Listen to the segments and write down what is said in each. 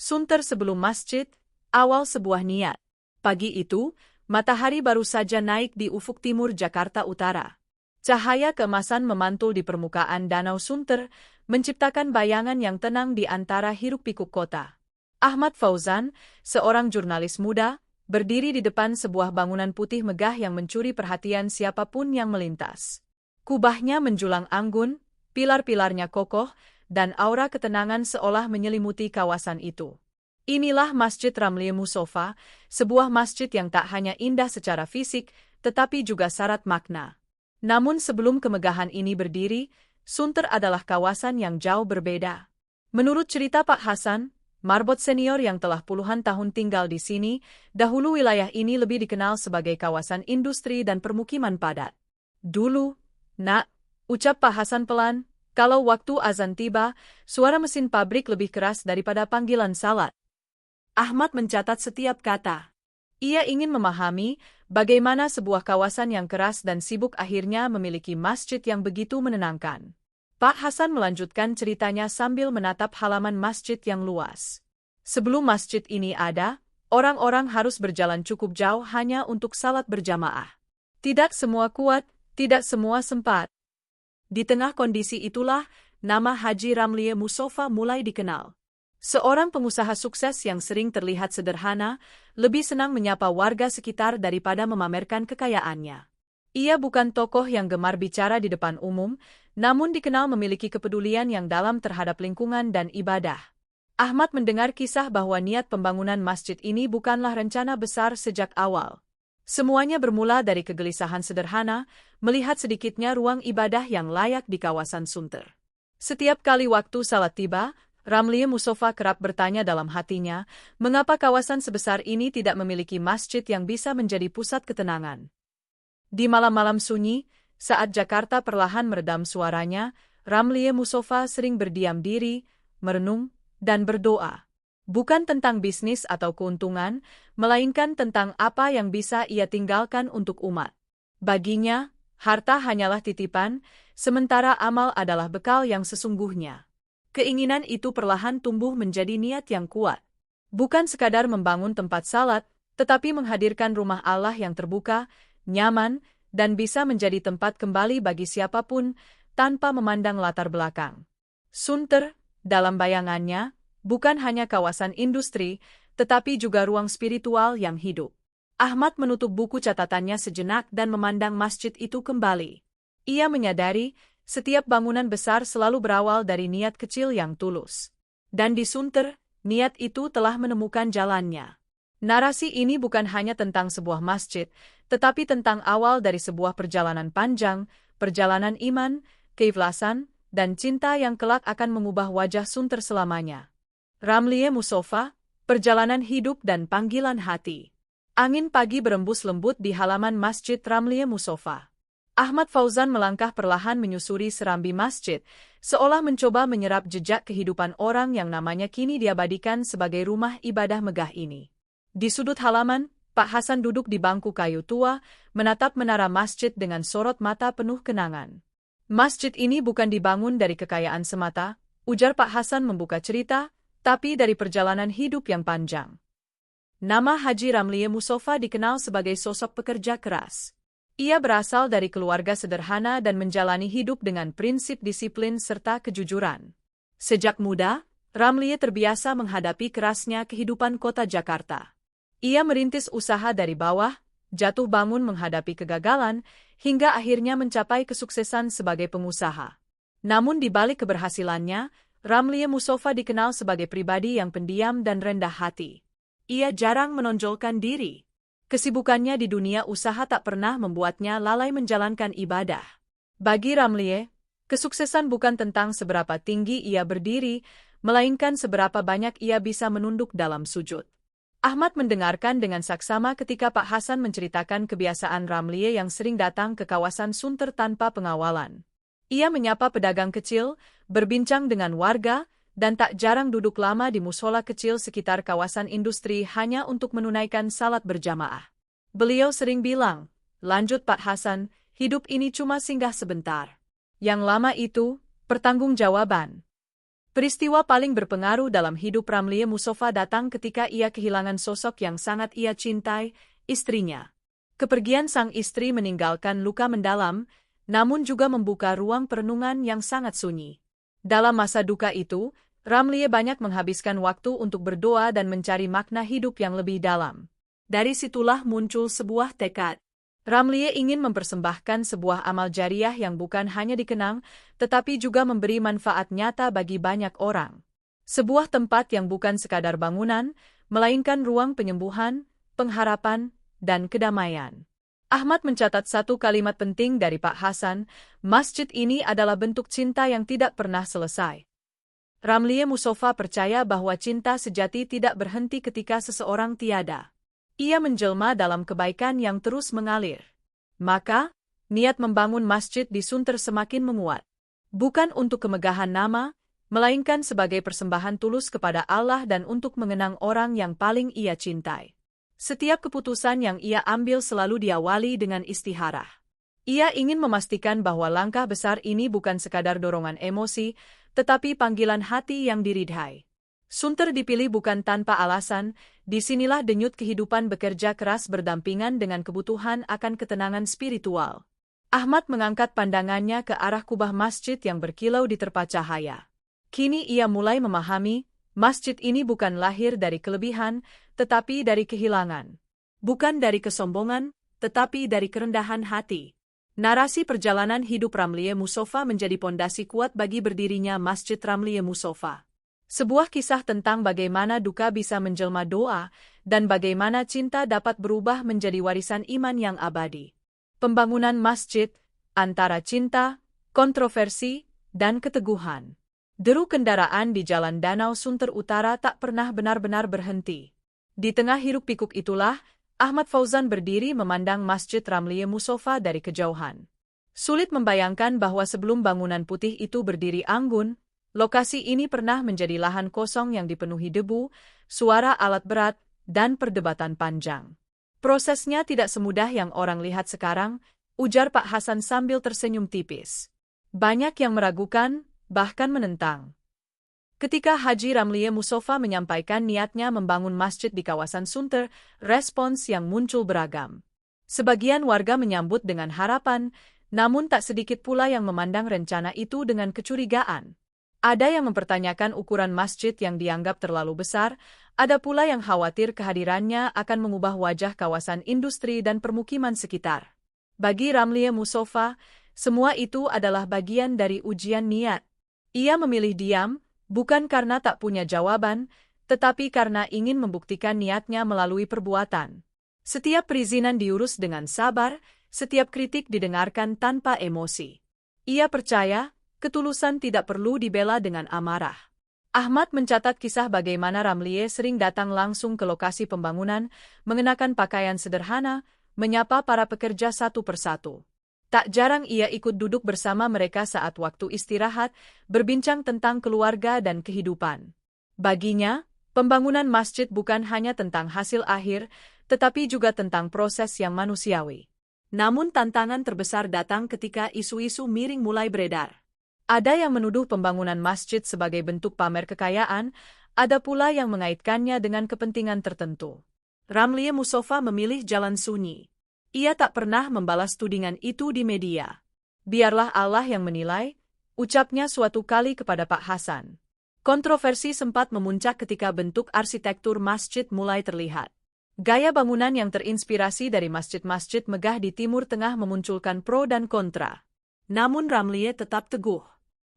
Sunter sebelum masjid, awal sebuah niat. Pagi itu, matahari baru saja naik di ufuk timur Jakarta Utara. Cahaya keemasan memantul di permukaan Danau Sunter, menciptakan bayangan yang tenang di antara hiruk-pikuk kota. Ahmad Fauzan, seorang jurnalis muda, berdiri di depan sebuah bangunan putih megah yang mencuri perhatian siapapun yang melintas. Kubahnya menjulang anggun, pilar-pilarnya kokoh, dan aura ketenangan seolah menyelimuti kawasan itu. Inilah Masjid Ramli Musofa, sebuah masjid yang tak hanya indah secara fisik, tetapi juga syarat makna. Namun sebelum kemegahan ini berdiri, Sunter adalah kawasan yang jauh berbeda. Menurut cerita Pak Hasan, marbot senior yang telah puluhan tahun tinggal di sini, dahulu wilayah ini lebih dikenal sebagai kawasan industri dan permukiman padat. Dulu, nak, ucap Pak Hasan pelan, kalau waktu azan tiba, suara mesin pabrik lebih keras daripada panggilan salat. Ahmad mencatat setiap kata. Ia ingin memahami bagaimana sebuah kawasan yang keras dan sibuk akhirnya memiliki masjid yang begitu menenangkan. Pak Hasan melanjutkan ceritanya sambil menatap halaman masjid yang luas. Sebelum masjid ini ada, orang-orang harus berjalan cukup jauh hanya untuk salat berjamaah. Tidak semua kuat, tidak semua sempat. Di tengah kondisi itulah, nama Haji Ramli Musofa mulai dikenal. Seorang pengusaha sukses yang sering terlihat sederhana, lebih senang menyapa warga sekitar daripada memamerkan kekayaannya. Ia bukan tokoh yang gemar bicara di depan umum, namun dikenal memiliki kepedulian yang dalam terhadap lingkungan dan ibadah. Ahmad mendengar kisah bahwa niat pembangunan masjid ini bukanlah rencana besar sejak awal. Semuanya bermula dari kegelisahan sederhana, melihat sedikitnya ruang ibadah yang layak di kawasan Sunter. Setiap kali waktu salat tiba, Ramli Musofa kerap bertanya dalam hatinya, mengapa kawasan sebesar ini tidak memiliki masjid yang bisa menjadi pusat ketenangan. Di malam-malam sunyi, saat Jakarta perlahan meredam suaranya, Ramli Musofa sering berdiam diri, merenung, dan berdoa. Bukan tentang bisnis atau keuntungan, melainkan tentang apa yang bisa ia tinggalkan untuk umat. Baginya, harta hanyalah titipan, sementara amal adalah bekal yang sesungguhnya. Keinginan itu perlahan tumbuh menjadi niat yang kuat. Bukan sekadar membangun tempat salat, tetapi menghadirkan rumah Allah yang terbuka, nyaman, dan bisa menjadi tempat kembali bagi siapapun, tanpa memandang latar belakang. Sunter, dalam bayangannya, bukan hanya kawasan industri, tetapi juga ruang spiritual yang hidup. Ahmad menutup buku catatannya sejenak dan memandang masjid itu kembali. Ia menyadari, setiap bangunan besar selalu berawal dari niat kecil yang tulus. Dan di Sunter, niat itu telah menemukan jalannya. Narasi ini bukan hanya tentang sebuah masjid, tetapi tentang awal dari sebuah perjalanan panjang, perjalanan iman, keikhlasan, dan cinta yang kelak akan mengubah wajah Sunter selamanya. Ramli Musofa, perjalanan hidup dan panggilan hati. Angin pagi berembus lembut di halaman Masjid Ramli Musofa. Ahmad Fauzan melangkah perlahan menyusuri serambi masjid, seolah mencoba menyerap jejak kehidupan orang yang namanya kini diabadikan sebagai rumah ibadah megah ini. Di sudut halaman, Pak Hasan duduk di bangku kayu tua, menatap menara masjid dengan sorot mata penuh kenangan. Masjid ini bukan dibangun dari kekayaan semata, ujar Pak Hasan membuka cerita, tapi dari perjalanan hidup yang panjang. Nama Haji Ramli Musofa dikenal sebagai sosok pekerja keras. Ia berasal dari keluarga sederhana dan menjalani hidup dengan prinsip disiplin serta kejujuran. Sejak muda, Ramli terbiasa menghadapi kerasnya kehidupan kota Jakarta. Ia merintis usaha dari bawah, jatuh bangun menghadapi kegagalan, hingga akhirnya mencapai kesuksesan sebagai pengusaha. Namun di balik keberhasilannya, Ramli Musofa dikenal sebagai pribadi yang pendiam dan rendah hati. Ia jarang menonjolkan diri. Kesibukannya di dunia usaha tak pernah membuatnya lalai menjalankan ibadah. Bagi Ramli, kesuksesan bukan tentang seberapa tinggi ia berdiri, melainkan seberapa banyak ia bisa menunduk dalam sujud. Ahmad mendengarkan dengan saksama ketika Pak Hasan menceritakan kebiasaan Ramli yang sering datang ke kawasan Sunter tanpa pengawalan. Ia menyapa pedagang kecil, berbincang dengan warga, dan tak jarang duduk lama di musola kecil sekitar kawasan industri hanya untuk menunaikan salat berjamaah. Beliau sering bilang, lanjut Pak Hasan, hidup ini cuma singgah sebentar. Yang lama itu, pertanggungjawaban. Peristiwa paling berpengaruh dalam hidup Ramlie Musofa datang ketika ia kehilangan sosok yang sangat ia cintai, istrinya. Kepergian sang istri meninggalkan luka mendalam, namun juga membuka ruang perenungan yang sangat sunyi. Dalam masa duka itu, Ramlie banyak menghabiskan waktu untuk berdoa dan mencari makna hidup yang lebih dalam. Dari situlah muncul sebuah tekad. Ramlie ingin mempersembahkan sebuah amal jariah yang bukan hanya dikenang, tetapi juga memberi manfaat nyata bagi banyak orang. Sebuah tempat yang bukan sekadar bangunan, melainkan ruang penyembuhan, pengharapan, dan kedamaian. Ahmad mencatat satu kalimat penting dari Pak Hasan, masjid ini adalah bentuk cinta yang tidak pernah selesai. Ramlie Musofa percaya bahwa cinta sejati tidak berhenti ketika seseorang tiada. Ia menjelma dalam kebaikan yang terus mengalir. Maka, niat membangun masjid di Sunter semakin menguat. Bukan untuk kemegahan nama, melainkan sebagai persembahan tulus kepada Allah dan untuk mengenang orang yang paling ia cintai. Setiap keputusan yang ia ambil selalu diawali dengan istikharah. Ia ingin memastikan bahwa langkah besar ini bukan sekadar dorongan emosi, tetapi panggilan hati yang diridhai. Sunter dipilih bukan tanpa alasan, disinilah denyut kehidupan bekerja keras berdampingan dengan kebutuhan akan ketenangan spiritual. Ahmad mengangkat pandangannya ke arah kubah masjid yang berkilau diterpa cahaya. Kini ia mulai memahami, masjid ini bukan lahir dari kelebihan, tetapi dari kehilangan. Bukan dari kesombongan, tetapi dari kerendahan hati. Narasi perjalanan hidup Ramlie Musofa menjadi pondasi kuat bagi berdirinya Masjid Ramlie Musofa. Sebuah kisah tentang bagaimana duka bisa menjelma doa, dan bagaimana cinta dapat berubah menjadi warisan iman yang abadi. Pembangunan masjid, antara cinta, kontroversi, dan keteguhan. Deru kendaraan di Jalan Danau Sunter Utara tak pernah benar-benar berhenti. Di tengah hiruk-pikuk itulah, Ahmad Fauzan berdiri memandang Masjid Ramlie Musofa dari kejauhan. Sulit membayangkan bahwa sebelum bangunan putih itu berdiri anggun, lokasi ini pernah menjadi lahan kosong yang dipenuhi debu, suara alat berat, dan perdebatan panjang. Prosesnya tidak semudah yang orang lihat sekarang, ujar Pak Hasan sambil tersenyum tipis. Banyak yang meragukan, bahkan menentang. Ketika Haji Ramlie Musofa menyampaikan niatnya membangun masjid di kawasan Sunter, respons yang muncul beragam. Sebagian warga menyambut dengan harapan, namun tak sedikit pula yang memandang rencana itu dengan kecurigaan. Ada yang mempertanyakan ukuran masjid yang dianggap terlalu besar, ada pula yang khawatir kehadirannya akan mengubah wajah kawasan industri dan permukiman sekitar. Bagi Ramlie Musofa, semua itu adalah bagian dari ujian niat. Ia memilih diam, bukan karena tak punya jawaban, tetapi karena ingin membuktikan niatnya melalui perbuatan. Setiap perizinan diurus dengan sabar, setiap kritik didengarkan tanpa emosi. Ia percaya, ketulusan tidak perlu dibela dengan amarah. Ahmad mencatat kisah bagaimana Ramlie sering datang langsung ke lokasi pembangunan, mengenakan pakaian sederhana, menyapa para pekerja satu persatu. Tak jarang ia ikut duduk bersama mereka saat waktu istirahat, berbincang tentang keluarga dan kehidupan. Baginya, pembangunan masjid bukan hanya tentang hasil akhir, tetapi juga tentang proses yang manusiawi. Namun tantangan terbesar datang ketika isu-isu miring mulai beredar. Ada yang menuduh pembangunan masjid sebagai bentuk pamer kekayaan, ada pula yang mengaitkannya dengan kepentingan tertentu. Ramlie Musofa memilih jalan sunyi. Ia tak pernah membalas tudingan itu di media. Biarlah Allah yang menilai, ucapnya suatu kali kepada Pak Hasan. Kontroversi sempat memuncak ketika bentuk arsitektur masjid mulai terlihat. Gaya bangunan yang terinspirasi dari masjid-masjid megah di Timur Tengah memunculkan pro dan kontra. Namun Ramlie tetap teguh.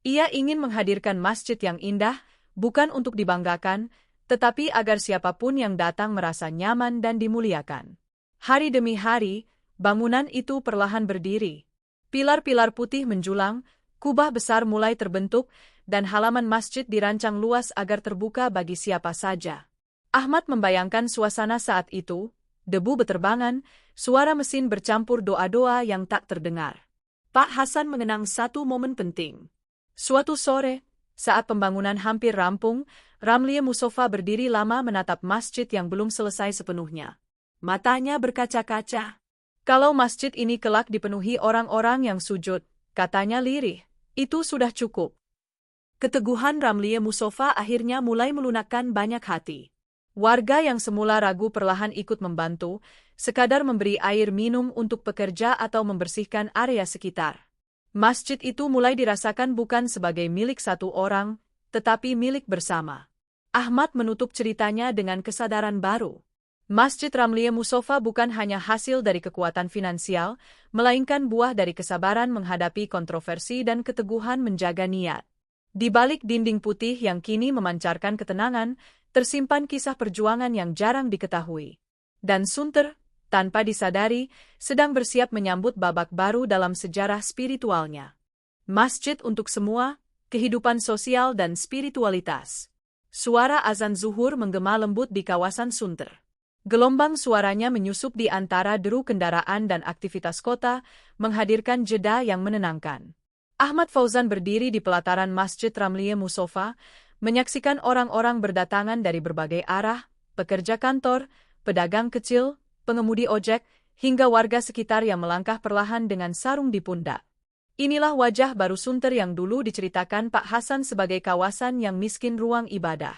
Ia ingin menghadirkan masjid yang indah, bukan untuk dibanggakan, tetapi agar siapapun yang datang merasa nyaman dan dimuliakan. Hari demi hari, bangunan itu perlahan berdiri. Pilar-pilar putih menjulang, kubah besar mulai terbentuk, dan halaman masjid dirancang luas agar terbuka bagi siapa saja. Ahmad membayangkan suasana saat itu, debu beterbangan, suara mesin bercampur doa-doa yang tak terdengar. Pak Hasan mengenang satu momen penting. Suatu sore, saat pembangunan hampir rampung, Ramlie Musofa berdiri lama menatap masjid yang belum selesai sepenuhnya. Matanya berkaca-kaca. Kalau masjid ini kelak dipenuhi orang-orang yang sujud, katanya lirih, itu sudah cukup. Keteguhan Ramlie Musofa akhirnya mulai melunakkan banyak hati. Warga yang semula ragu perlahan ikut membantu, sekadar memberi air minum untuk pekerja atau membersihkan area sekitar. Masjid itu mulai dirasakan bukan sebagai milik satu orang, tetapi milik bersama. Ahmad menutup ceritanya dengan kesadaran baru. Masjid Ramlie Musofa bukan hanya hasil dari kekuatan finansial, melainkan buah dari kesabaran menghadapi kontroversi dan keteguhan menjaga niat. Di balik dinding putih yang kini memancarkan ketenangan, tersimpan kisah perjuangan yang jarang diketahui. Dan Sunter, tanpa disadari, sedang bersiap menyambut babak baru dalam sejarah spiritualnya. Masjid untuk semua, kehidupan sosial dan spiritualitas. Suara azan zuhur menggema lembut di kawasan Sunter. Gelombang suaranya menyusup di antara deru kendaraan dan aktivitas kota, menghadirkan jeda yang menenangkan. Ahmad Fauzan berdiri di pelataran Masjid Ramlie Musofa, menyaksikan orang-orang berdatangan dari berbagai arah, pekerja kantor, pedagang kecil, pengemudi ojek, hingga warga sekitar yang melangkah perlahan dengan sarung di pundak. Inilah wajah baru Sunter yang dulu diceritakan Pak Hasan sebagai kawasan yang miskin ruang ibadah.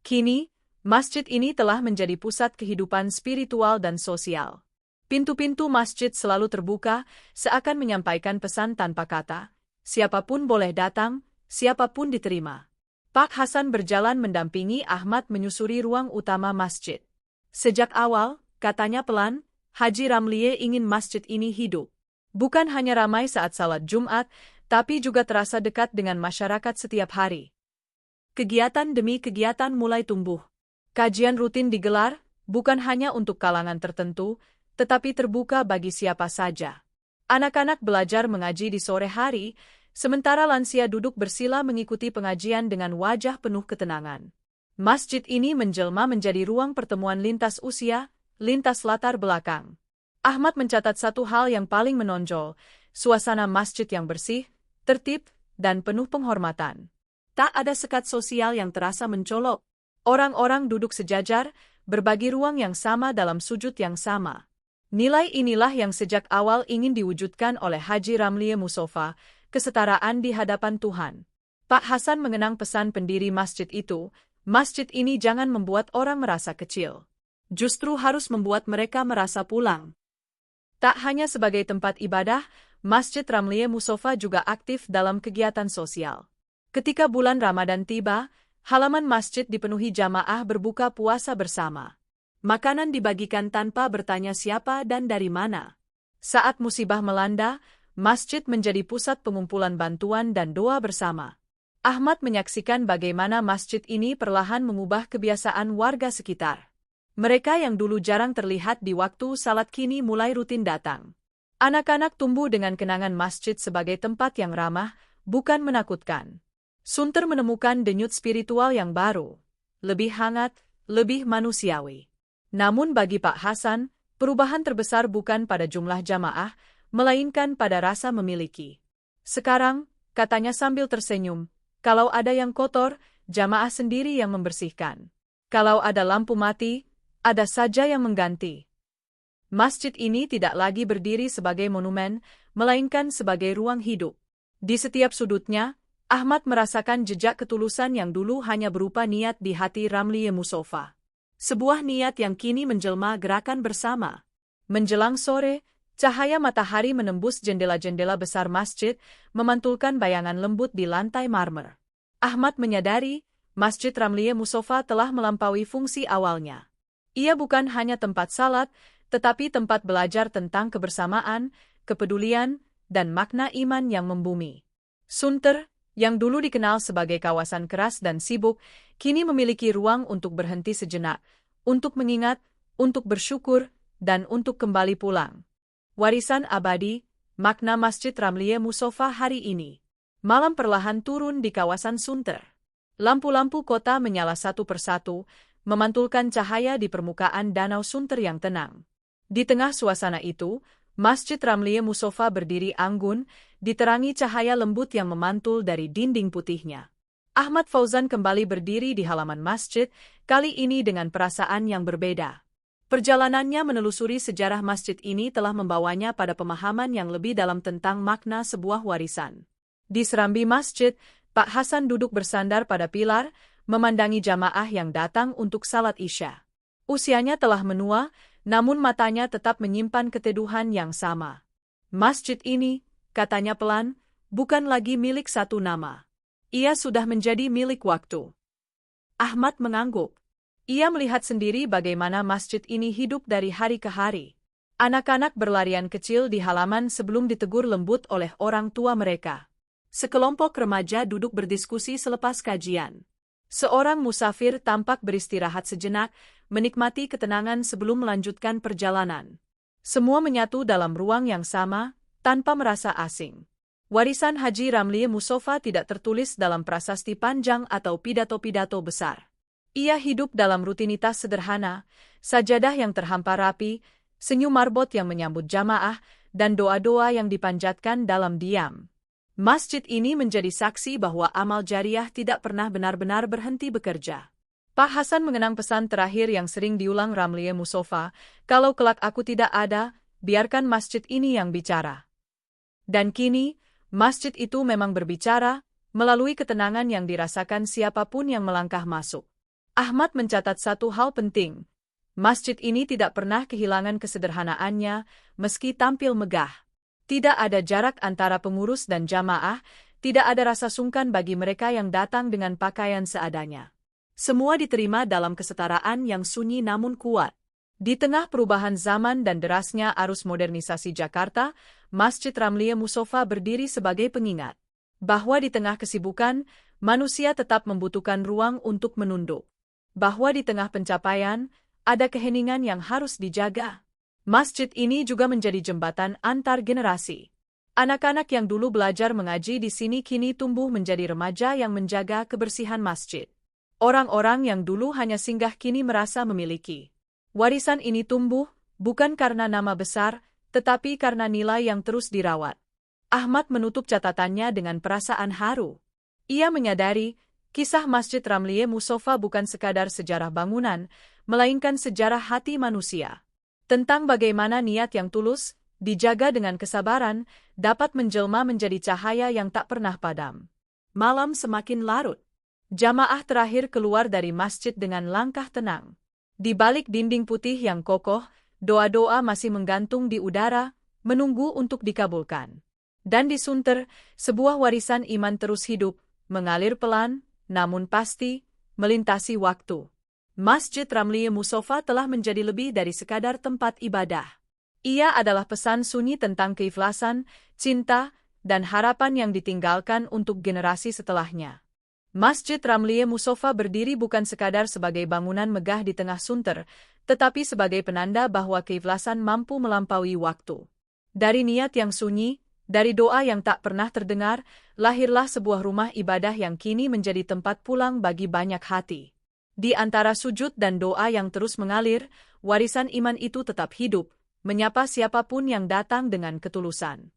Kini, masjid ini telah menjadi pusat kehidupan spiritual dan sosial. Pintu-pintu masjid selalu terbuka, seakan menyampaikan pesan tanpa kata. Siapapun boleh datang, siapapun diterima. Pak Hasan berjalan mendampingi Ahmad menyusuri ruang utama masjid. Sejak awal, katanya pelan, Haji Ramlie ingin masjid ini hidup. Bukan hanya ramai saat salat Jumat, tapi juga terasa dekat dengan masyarakat setiap hari. Kegiatan demi kegiatan mulai tumbuh. Kajian rutin digelar, bukan hanya untuk kalangan tertentu, tetapi terbuka bagi siapa saja. Anak-anak belajar mengaji di sore hari, sementara lansia duduk bersila mengikuti pengajian dengan wajah penuh ketenangan. Masjid ini menjelma menjadi ruang pertemuan lintas usia, lintas latar belakang. Ahmad mencatat satu hal yang paling menonjol, suasana masjid yang bersih, tertib, dan penuh penghormatan. Tak ada sekat sosial yang terasa mencolok. Orang-orang duduk sejajar, berbagi ruang yang sama dalam sujud yang sama. Nilai inilah yang sejak awal ingin diwujudkan oleh Haji Ramlie Musofa, kesetaraan di hadapan Tuhan. Pak Hasan mengenang pesan pendiri masjid itu, masjid ini jangan membuat orang merasa kecil. Justru harus membuat mereka merasa pulang. Tak hanya sebagai tempat ibadah, Masjid Ramlie Musofa juga aktif dalam kegiatan sosial. Ketika bulan Ramadan tiba, halaman masjid dipenuhi jamaah berbuka puasa bersama. Makanan dibagikan tanpa bertanya siapa dan dari mana. Saat musibah melanda, masjid menjadi pusat pengumpulan bantuan dan doa bersama. Ahmad menyaksikan bagaimana masjid ini perlahan mengubah kebiasaan warga sekitar. Mereka yang dulu jarang terlihat di waktu salat kini mulai rutin datang. Anak-anak tumbuh dengan kenangan masjid sebagai tempat yang ramah, bukan menakutkan. Sunter menemukan denyut spiritual yang baru, lebih hangat, lebih manusiawi. Namun bagi Pak Hasan, perubahan terbesar bukan pada jumlah jamaah, melainkan pada rasa memiliki. Sekarang, katanya sambil tersenyum, kalau ada yang kotor, jamaah sendiri yang membersihkan. Kalau ada lampu mati, ada saja yang mengganti. Masjid ini tidak lagi berdiri sebagai monumen, melainkan sebagai ruang hidup. Di setiap sudutnya, Ahmad merasakan jejak ketulusan yang dulu hanya berupa niat di hati Ramlie Musofa. Sebuah niat yang kini menjelma gerakan bersama. Menjelang sore, cahaya matahari menembus jendela-jendela besar masjid, memantulkan bayangan lembut di lantai marmer. Ahmad menyadari, Masjid Ramlie Musofa telah melampaui fungsi awalnya. Ia bukan hanya tempat salat, tetapi tempat belajar tentang kebersamaan, kepedulian, dan makna iman yang membumi. Sunter, yang dulu dikenal sebagai kawasan keras dan sibuk, kini memiliki ruang untuk berhenti sejenak, untuk mengingat, untuk bersyukur, dan untuk kembali pulang. Warisan abadi, makna Masjid Ramlie Musofa hari ini. Malam perlahan turun di kawasan Sunter. Lampu-lampu kota menyala satu persatu, memantulkan cahaya di permukaan danau Sunter yang tenang. Di tengah suasana itu, Masjid Ramlie Musofa berdiri anggun, diterangi cahaya lembut yang memantul dari dinding putihnya. Ahmad Fauzan kembali berdiri di halaman masjid, kali ini dengan perasaan yang berbeda. Perjalanannya menelusuri sejarah masjid ini telah membawanya pada pemahaman yang lebih dalam tentang makna sebuah warisan. Di serambi masjid, Pak Hasan duduk bersandar pada pilar, memandangi jamaah yang datang untuk salat Isya. Usianya telah menua, namun matanya tetap menyimpan keteduhan yang sama. Masjid ini, katanya pelan, bukan lagi milik satu nama. Ia sudah menjadi milik waktu. Ahmad mengangguk. Ia melihat sendiri bagaimana masjid ini hidup dari hari ke hari. Anak-anak berlarian kecil di halaman sebelum ditegur lembut oleh orang tua mereka. Sekelompok remaja duduk berdiskusi selepas kajian. Seorang musafir tampak beristirahat sejenak, menikmati ketenangan sebelum melanjutkan perjalanan. Semua menyatu dalam ruang yang sama, tanpa merasa asing. Warisan Haji Ramli Mustofa tidak tertulis dalam prasasti panjang atau pidato-pidato besar. Ia hidup dalam rutinitas sederhana, sajadah yang terhampar rapi, senyum marbot yang menyambut jamaah, dan doa-doa yang dipanjatkan dalam diam. Masjid ini menjadi saksi bahwa amal jariah tidak pernah benar-benar berhenti bekerja. Pak Hasan mengenang pesan terakhir yang sering diulang Ramli Mustofa, kalau kelak aku tidak ada, biarkan masjid ini yang bicara. Dan kini, masjid itu memang berbicara, melalui ketenangan yang dirasakan siapapun yang melangkah masuk. Ahmad mencatat satu hal penting. Masjid ini tidak pernah kehilangan kesederhanaannya, meski tampil megah. Tidak ada jarak antara pengurus dan jamaah, tidak ada rasa sungkan bagi mereka yang datang dengan pakaian seadanya. Semua diterima dalam kesetaraan yang sunyi namun kuat. Di tengah perubahan zaman dan derasnya arus modernisasi Jakarta, Masjid Ramli Mustofa berdiri sebagai pengingat bahwa di tengah kesibukan, manusia tetap membutuhkan ruang untuk menunduk. Bahwa di tengah pencapaian, ada keheningan yang harus dijaga. Masjid ini juga menjadi jembatan antar generasi. Anak-anak yang dulu belajar mengaji di sini kini tumbuh menjadi remaja yang menjaga kebersihan masjid. Orang-orang yang dulu hanya singgah kini merasa memiliki. Warisan ini tumbuh, bukan karena nama besar, tetapi karena nilai yang terus dirawat. Ahmad menutup catatannya dengan perasaan haru. Ia menyadari, kisah Masjid Ramli Mustofa bukan sekadar sejarah bangunan, melainkan sejarah hati manusia. Tentang bagaimana niat yang tulus, dijaga dengan kesabaran, dapat menjelma menjadi cahaya yang tak pernah padam. Malam semakin larut. Jamaah terakhir keluar dari masjid dengan langkah tenang. Di balik dinding putih yang kokoh, doa-doa masih menggantung di udara, menunggu untuk dikabulkan. Dan di Sunter, sebuah warisan iman terus hidup, mengalir pelan, namun pasti, melintasi waktu. Masjid Ramli Mustofa telah menjadi lebih dari sekadar tempat ibadah. Ia adalah pesan sunyi tentang keikhlasan, cinta, dan harapan yang ditinggalkan untuk generasi setelahnya. Masjid Ramli Mustofa berdiri bukan sekadar sebagai bangunan megah di tengah Sunter, tetapi sebagai penanda bahwa keikhlasan mampu melampaui waktu. Dari niat yang sunyi, dari doa yang tak pernah terdengar, lahirlah sebuah rumah ibadah yang kini menjadi tempat pulang bagi banyak hati. Di antara sujud dan doa yang terus mengalir, warisan iman itu tetap hidup, menyapa siapapun yang datang dengan ketulusan.